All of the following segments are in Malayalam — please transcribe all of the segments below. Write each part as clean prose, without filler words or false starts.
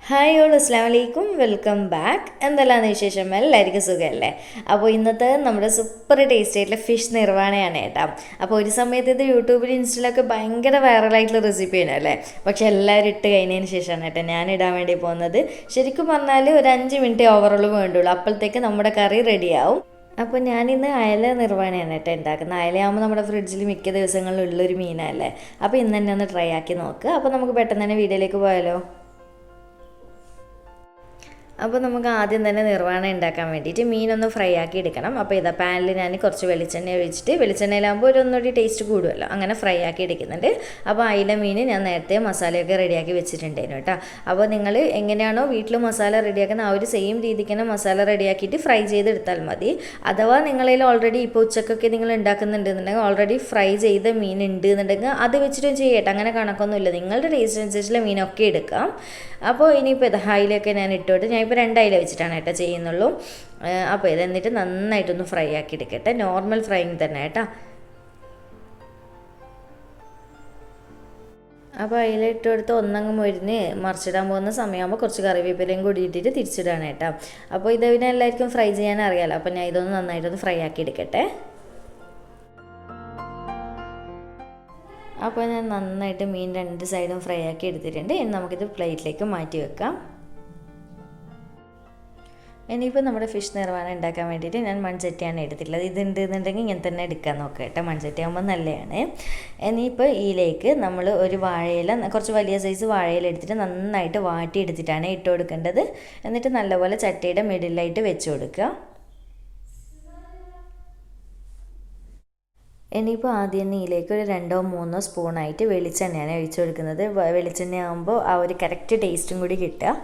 ഹായ് ഓൾ അസ്സാം വലൈക്കും വെൽക്കം ബാക്ക്. എന്തെല്ലാന്ന് വിശേഷം? എല്ലാവർക്കും സുഖമല്ലേ? അപ്പോൾ ഇന്നത്തെ നമ്മുടെ സൂപ്പർ ടേസ്റ്റ് ആയിട്ടുള്ള ഫിഷ് നിർവ്വാണയാണ് കേട്ടോ. അപ്പോൾ ഒരു സമയത്ത് ഇത് യൂട്യൂബിൽ ഇൻസ്റ്റയിലൊക്കെ ഭയങ്കര വൈറലായിട്ടുള്ള റെസിപ്പിയാണ് അല്ലേ. പക്ഷെ എല്ലാവരും ഇട്ട് കഴിഞ്ഞതിന് ശേഷമാണ് കേട്ടോ ഞാൻ ഇടാൻ വേണ്ടി പോകുന്നത്. ശരിക്കും പറഞ്ഞാൽ ഒരു 5 മിനിറ്റ് ഓവറോൾ വേണ്ടുള്ളൂ, അപ്പോഴത്തേക്ക് നമ്മുടെ കറി റെഡിയാവും. അപ്പോൾ ഞാനിന്ന് അയല നിർവ്വാണയാണ് കേട്ടോ ഉണ്ടാക്കുന്നത്. അയലയാകുമ്പോൾ നമ്മുടെ ഫ്രിഡ്ജിൽ മിക്ക ദിവസങ്ങളിലും ഉള്ളൊരു മീനല്ലേ. അപ്പോൾ ഇന്ന് തന്നെ ഒന്ന് ട്രൈ ആക്കി നോക്കുക. അപ്പോൾ നമുക്ക് പെട്ടെന്ന് തന്നെ വീഡിയോയിലേക്ക് പോയാലോ. അപ്പോൾ നമുക്ക് ആദ്യം തന്നെ നിർവ്വാണം ഉണ്ടാക്കാൻ വേണ്ടിയിട്ട് മീനൊന്ന് ഫ്രൈ ആക്കി എടുക്കണം. അപ്പോൾ ഇതാ പാനിൽ ഞാൻ കുറച്ച് വെളിച്ചെണ്ണ ഒഴിച്ചിട്ട്, വെളിച്ചെണ്ണയിലാകുമ്പോൾ ഒന്നുകൂടി ടേസ്റ്റ് കൂടുമല്ലോ, അങ്ങനെ ഫ്രൈ ആക്കി എടുക്കുന്നുണ്ട്. അപ്പോൾ അയില മീൻ ഞാൻ നേരത്തെ മസാലയൊക്കെ റെഡിയാക്കി വെച്ചിട്ടുണ്ടായിരുന്നു കേട്ടോ. അപ്പോൾ നിങ്ങൾ എങ്ങനെയാണോ വീട്ടിൽ മസാല റെഡിയാക്കുന്ന ആ ഒരു സെയിം രീതിക്ക് തന്നെ മസാല റെഡിയാക്കിയിട്ട് ഫ്രൈ ചെയ്തെടുത്താൽ മതി. അഥവാ നിങ്ങളതിൽ ഓൾറെഡി ഇപ്പോൾ ഉച്ചക്കൊക്കെ നിങ്ങൾ ഉണ്ടാക്കുന്നുണ്ടെന്നുണ്ടെങ്കിൽ ഓൾറെഡി ഫ്രൈ ചെയ്ത മീൻ ഉണ്ട് എന്നുണ്ടെങ്കിൽ അത് വെച്ചിട്ടും ചെയ്യട്ടെ, അങ്ങനെ കണക്കൊന്നുമില്ല. നിങ്ങളുടെ ടേസ്റ്റ് അനുസരിച്ചുള്ള മീനൊക്കെ എടുക്കാം. അപ്പോൾ ഇനിയിപ്പോൾ ഇത് അയിലൊക്കെ ഞാൻ ഇട്ടോട്ട് ഞാനിപ്പോൾ 2 അയില വെച്ചിട്ടാണ് കേട്ടോ ചെയ്യുന്നുള്ളൂ. അപ്പോൾ ഇത് എന്നിട്ട് നന്നായിട്ടൊന്ന് ഫ്രൈ ആക്കി എടുക്കട്ടെ, നോർമൽ ഫ്രൈയിങ് തന്നെ കേട്ടോ. അപ്പോൾ അതിലിട്ട് കൊടുത്ത് ഒന്നങ്ങ് മൊരിഞ്ഞ് മറിച്ചിടാൻ പോകുന്ന സമയമാകുമ്പോൾ കുറച്ച് കറിവേപ്പിലയും കൂടി ഇട്ടിട്ട് തിരിച്ചിടാണ് കേട്ടോ. അപ്പോൾ ഇത് പിന്നെ എല്ലാവർക്കും ഫ്രൈ ചെയ്യാൻ അറിയാമല്ലോ. അപ്പോൾ ഞാൻ ഇതൊന്ന് നന്നായിട്ടൊന്ന് ഫ്രൈ ആക്കി എടുക്കട്ടെ. അപ്പോൾ ഞാൻ നന്നായിട്ട് മീൻ 2 സൈഡും ഫ്രൈ ആക്കി എടുത്തിട്ടുണ്ട്. ഇനി നമുക്കിത് പ്ലേറ്റിലേക്ക് മാറ്റി വെക്കാം. ഇനിയിപ്പോൾ നമ്മുടെ ഫിഷ് നിർവ്വാണം ഉണ്ടാക്കാൻ വേണ്ടിയിട്ട് ഞാൻ മൺചട്ടിയാണ് എടുത്തിട്ടുള്ളത്. ഇതുണ്ട് എന്നുണ്ടെങ്കിൽ ഇങ്ങനെ തന്നെ എടുക്കാൻ നോക്കുക കേട്ടോ, മൺചട്ടി ആകുമ്പോൾ നല്ലതാണ്. ഇനിയിപ്പോൾ ഇതിലേക്ക് നമ്മൾ ഒരു വാഴയില, കുറച്ച് വലിയ സൈസ് വാഴയില എടുത്തിട്ട് നന്നായിട്ട് വാട്ടി എടുത്തിട്ടാണ് ഇട്ട് കൊടുക്കേണ്ടത്. എന്നിട്ട് നല്ലപോലെ ചട്ടിയുടെ മിഡിലായിട്ട് വെച്ച് കൊടുക്കുക. ഇനിയിപ്പോൾ ആദ്യം ഇതിലേക്ക് ഒരു 2-3 സ്പൂണായിട്ട് വെളിച്ചെണ്ണയാണ് ഒഴിച്ചു കൊടുക്കുന്നത്. വെളിച്ചെണ്ണ ആകുമ്പോൾ ആ ഒരു കറക്റ്റ് ടേസ്റ്റും കൂടി കിട്ടുക.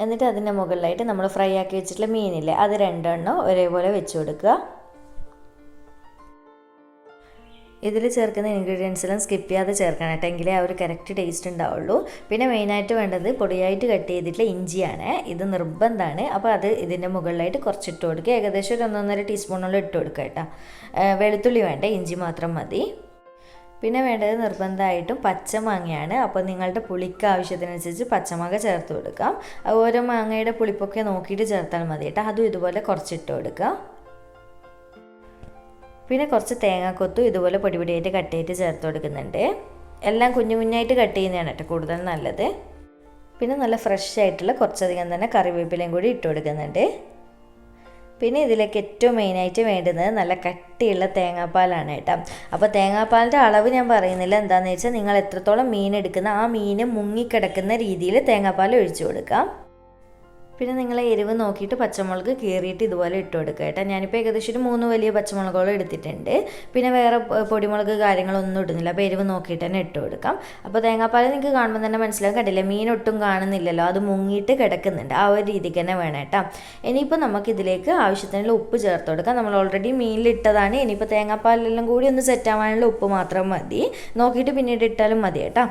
എന്നിട്ട് അതിൻ്റെ മുകളിലായിട്ട് നമ്മൾ ഫ്രൈ ആക്കി വെച്ചിട്ടുള്ള മീനില്ലേ, അത് 2 എണ്ണം ഒരേപോലെ വെച്ച് കൊടുക്കുക. ഇതിൽ ചേർക്കുന്ന ഇൻഗ്രീഡിയൻസ് എല്ലാം സ്കിപ്പ് ചെയ്യാതെ ചേർക്കണം കേട്ടോ, എങ്കിലേ ആ ഒരു കറക്റ്റ് ടേസ്റ്റ് ഉണ്ടാവുള്ളൂ. പിന്നെ മെയിനായിട്ട് വേണ്ടത് പൊടിയായിട്ട് കട്ട് ചെയ്തിട്ടുള്ള ഇഞ്ചിയാണ്, ഇത് നിർബന്ധമാണ്. അപ്പോൾ അത് ഇതിൻ്റെ മുകളിലായിട്ട് കുറച്ചിട്ട് കൊടുക്കുക, ഏകദേശം ഒരു 1-1.5 ടീസ്പൂണോളം ഇട്ട് കൊടുക്കുക കേട്ടോ. വെളുത്തുള്ളി വേണ്ട, ഇഞ്ചി മാത്രം മതി. പിന്നെ വേണ്ടത് നിർബന്ധമായിട്ടും പച്ചമാങ്ങയാണ്. അപ്പോൾ നിങ്ങളുടെ പുളിക്ക് ആവശ്യത്തിനനുസരിച്ച് പച്ചമാങ്ങ ചേർത്ത് കൊടുക്കാം. ഓരോ മാങ്ങയുടെ പുളിപ്പൊക്കെ നോക്കിയിട്ട് ചേർത്താൽ മതി കേട്ടോ. അതും ഇതുപോലെ കുറച്ചിട്ട് കൊടുക്കുക. പിന്നെ കുറച്ച് തേങ്ങാക്കൊത്തും ഇതുപോലെ പൊടിയായിട്ട് കട്ട് ചെയ്തിട്ട് ചേർത്ത് കൊടുക്കുന്നുണ്ട്. എല്ലാം കുഞ്ഞു കുഞ്ഞായിട്ട് കട്ട് ചെയ്യുന്നതാണ് കേട്ടോ കൂടുതൽ നല്ലത്. പിന്നെ നല്ല ഫ്രഷ് ആയിട്ടുള്ള കുറച്ചധികം തന്നെ കറിവേപ്പിലയും കൂടി ഇട്ട് കൊടുക്കുന്നുണ്ട്. പിന്നെ ഇതിലേക്ക് ഏറ്റവും മെയിനായിട്ട് വേണ്ടുന്നത് നല്ല കട്ടിയുള്ള തേങ്ങാപ്പാലാണ് കേട്ടോ. അപ്പോൾ തേങ്ങാപ്പാലിൻ്റെ അളവ് ഞാൻ പറയുന്നില്ല, എന്താണെന്ന് വെച്ചാൽ നിങ്ങൾ എത്രത്തോളം മീൻ എടുക്കുന്ന ആ മീൻ മുങ്ങിക്കിടക്കുന്ന രീതിയിൽ തേങ്ങാപ്പാൽ ഒഴിച്ചു കൊടുക്കാം. പിന്നെ നിങ്ങൾ എരിവ് നോക്കിയിട്ട് പച്ചമുളക് കീറിയിട്ട് ഇതുപോലെ ഇട്ട് കൊടുക്കുക കേട്ടോ. ഞാനിപ്പോൾ ഏകദേശം ഒരു 3 വലിയ പച്ചമുളകുകൾ എടുത്തിട്ടുണ്ട്. പിന്നെ വേറെ പൊടിമുളക് കാര്യങ്ങളൊന്നും ഇടുന്നില്ല, അപ്പോൾ എരിവ് നോക്കിയിട്ട് തന്നെ ഇട്ട് കൊടുക്കാം. അപ്പോൾ തേങ്ങാപ്പാൽ നിങ്ങൾക്ക് കാണുമ്പോൾ തന്നെ മനസ്സിലാക്കാൻ കണ്ടില്ല, മീൻ ഒട്ടും കാണുന്നില്ലല്ലോ, അത് മുങ്ങിയിട്ട് കിടക്കുന്നുണ്ട്. ആ ഒരു രീതിക്ക് തന്നെ വേണം കേട്ടോ. ഇനിയിപ്പോൾ നമുക്കിതിലേക്ക് ആവശ്യത്തിനുള്ള ഉപ്പ് ചേർത്ത് കൊടുക്കാം. നമ്മൾ ഓൾറെഡി മീനിലിട്ടതാണ്. ഇനിയിപ്പോൾ തേങ്ങാപ്പാലെല്ലാം കൂടി ഒന്ന് സെറ്റാവാനുള്ള ഉപ്പ് മാത്രം മതി, നോക്കിയിട്ട് പിന്നീട് ഇട്ടാലും മതി കേട്ടോ.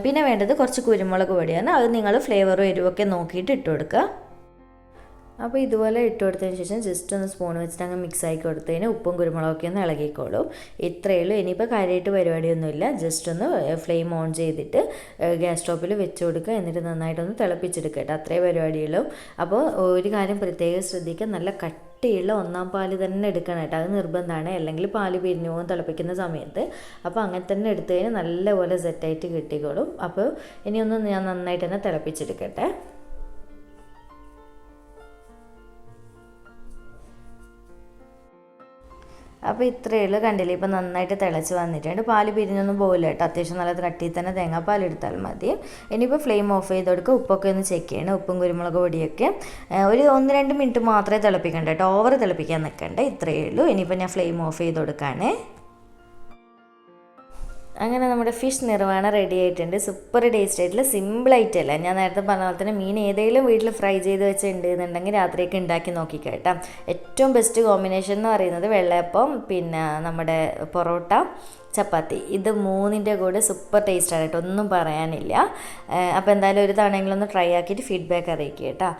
പിന്നെ വേണ്ടത് കുറച്ച് കുരുമുളക് പൊടിയാണ്, അത് നിങ്ങൾ ഫ്ലേവറും എരിവൊക്കെ നോക്കിയിട്ട് ഇട്ട് കൊടുക്കുക. അപ്പോൾ ഇതുപോലെ ഇട്ട് കൊടുത്തതിന് ശേഷം ജസ്റ്റ് ഒന്ന് സ്പൂൺ വെച്ചിട്ട് അങ്ങ് മിക്സ് ആക്കി കൊടുത്തതിന് ഉപ്പും കുരുമുളകൊക്കെ ഒന്ന് ഇളകിക്കോളും. ഇത്രയേ ഉള്ളൂ. ഇനിയിപ്പോൾ കാര്യമായിട്ട് പരിപാടിയൊന്നുമില്ല, ജസ്റ്റ് ഒന്ന് ഫ്ലെയിം ഓൺ ചെയ്തിട്ട് ഗ്യാസ് സ്റ്റോപ്പിൽ വെച്ച് കൊടുക്കുക. എന്നിട്ട് നന്നായിട്ടൊന്ന് തിളപ്പിച്ചെടുക്കുക കേട്ടോ, അത്രേ പരിപാടിയുള്ളൂ. അപ്പോൾ ഒരു കാര്യം പ്രത്യേകം ശ്രദ്ധിക്കുക, നല്ല കട്ടിയുള്ള 1-ാം പാല് തന്നെ എടുക്കണം കേട്ടോ, അത് നിർബന്ധമാണ്. അല്ലെങ്കിൽ പാല് പിരിഞ്ഞു പോകും തിളപ്പിക്കുന്ന സമയത്ത്. അപ്പോൾ അങ്ങനെ തന്നെ എടുത്തു കഴിഞ്ഞാൽ നല്ലപോലെ സെറ്റായിട്ട് കിട്ടിക്കോളും. അപ്പോൾ ഇനിയൊന്ന് ഞാൻ നന്നായിട്ട് തന്നെ തിളപ്പിച്ചെടുക്കട്ടെ. അപ്പോൾ ഇത്രയേ ഉള്ളൂ, കണ്ടില്ലേ, ഇപ്പോൾ നന്നായിട്ട് തിളച്ച് വന്നിട്ടുണ്ട്. പാല് പിരിഞ്ഞൊന്നും പോകില്ല കേട്ടോ, അത്യാവശ്യം നല്ല കട്ടിയിൽ തന്നെ തേങ്ങാപ്പാൽ എടുത്താൽ മതി. ഇനിയിപ്പോൾ ഫ്ലെയിം ഓഫ് ചെയ്ത് കൊടുക്കുക, ഉപ്പൊക്കെ ഒന്ന് ചെക്ക് ചെയ്യണം, ഉപ്പും കുരുമുളക് പൊടിയൊക്കെ. ഒരു 1-2 മിനിറ്റ് മാത്രമേ തിളപ്പിക്കണ്ട കേട്ടോ, ഓവർ തിളപ്പിക്കാൻ നിൽക്കണ്ട. ഇത്രയേ ഉള്ളൂ. ഇനിയിപ്പോൾ ഞാൻ ഫ്ലെയിം ഓഫ് ചെയ്ത് കൊടുക്കുകയാണ്. അങ്ങനെ നമ്മുടെ ഫിഷ് നിർവ്വാണം റെഡി ആയിട്ടുണ്ട്. സൂപ്പർ ടേസ്റ്റ് ആയിട്ടുള്ള സിമ്പിളായിട്ടല്ല, ഞാൻ നേരത്തെ പറഞ്ഞ പോലെ തന്നെ മീൻ ഏതെങ്കിലും വീട്ടിൽ ഫ്രൈ ചെയ്ത് വെച്ചിട്ടുണ്ട് എന്നുണ്ടെങ്കിൽ രാത്രിയൊക്കെ ഉണ്ടാക്കി നോക്കിക്കേട്ടോ. ഏറ്റവും ബെസ്റ്റ് കോമ്പിനേഷൻ എന്ന് പറയുന്നത് വെള്ളയപ്പം, പിന്നെ നമ്മുടെ പൊറോട്ട, ചപ്പാത്തി, ഇത് 3ൻ്റെ കൂടെ സൂപ്പർ ടേസ്റ്റാണ് കേട്ടോ, ഒന്നും പറയാനില്ല. അപ്പോൾ എന്തായാലും ഒരു തവണയെങ്കിലും ഒന്ന് ട്രൈ ആക്കിയിട്ട് ഫീഡ്ബാക്ക് അറിയിക്കുക കേട്ടോ.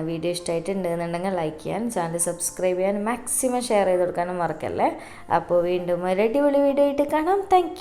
വീഡിയോ ഇഷ്ടമായിട്ടുണ്ടെന്നുണ്ടെങ്കിൽ ലൈക്ക് ചെയ്യാൻ, ചാനൽ സബ്സ്ക്രൈബ് ചെയ്യാൻ, മാക്സിമം ഷെയർ ചെയ്ത് കൊടുക്കാനും മറക്കല്ലേ. അപ്പോൾ വീണ്ടും ഒരു അടിപൊളി വീഡിയോ ആയിട്ട് കാണാം. താങ്ക്